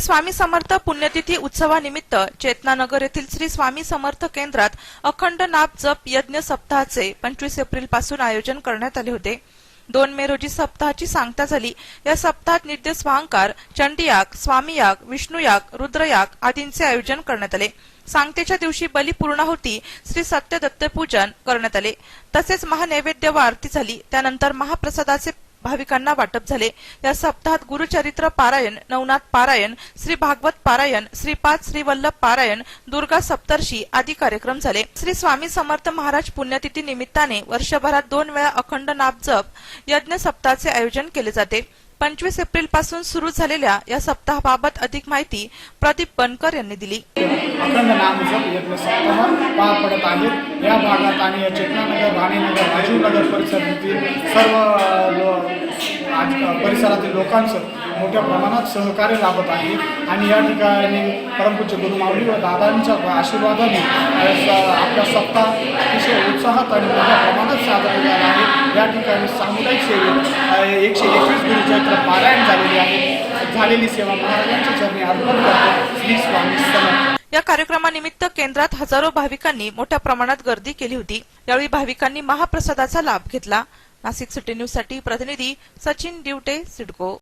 स्वामी समर्थ पुण्यतिथी उत्सवानिमित्त चेतनानगर येथील श्री स्वामी समर्थ केंद्रात अखंड नाम जप यज्ञ सप्ताहाचे 25 एप्रिल पासून आयोजन करण्यात आले होते। 2 मे रोजी सप्ताहाची सांगता झाली। या सप्ताहात नित्य स्वांकार, चंडीयाग, स्वामीयाग, विष्णुयाग, रुद्रयाग आदींचे आयोजन करण्यात आले। सांगतेच्या दिवशी बली पूर्णाहुती, श्री सत्यदत्त पूजन करण्यात आले। तसेच महानैवेद्य व आरती झाली। त्यानंतर महाप्रसादाचे भाविकांना वाटप झाले। या सप्ताहात गुरुचरित्र पारायण, नवनाथ पारायण, श्री भागवत पारायण, श्रीपाद श्रीवल्लभ पारायण, दुर्गा सप्तर्षी आदी कार्यक्रम झाले। श्री स्वामी समर्थ महाराज पुण्यतिथी निमित्ताने वर्षभरात 2 वेळा अखंड नाम जप यज्ञ सप्ताहाचे आयोजन केले जाते। 25 एप्रिल पासून सुरू झालेल्या या सप्ताहाबाबत अधिक माहिती प्रदीप बनकर यांनी दिली। अखंड नाम जप यज्ञ सप्ताह पार पडत आहे। या भागात आणि या चेतनानगर, राणीनगर, राजीवनगर परिसरातील सर्व परिसरातील लोकांचं मोठ्या प्रमाणात सहकार्य लाभत आहे आणि या ठिकाणी परमपूज्य गुरुमाऊली व दादांच्या आशीर्वादाने आपला सप्ताह अतिशय उत्साहात आणि मोठ्या प्रमाणात साजरा झाला आहे। या ठिकाणी सामुदायिक सेवेत 121 गुरुचरित्र पारायण झालेली आहे। झालेली सेवा महाराजांच्या चरणी अर्पण करतो। श्री स्वामी समर्थ। या कार्यक्रमानिमित्त केंद्रात हजारो भाविकांनी मोठ्या प्रमाणात गर्दी केली होती। यावेळी भाविकांनी महाप्रसादाचा लाभ घेतला। नाशिक सिटी न्यूज साठी प्रतिनिधी सचिन दिवटे, सिडको।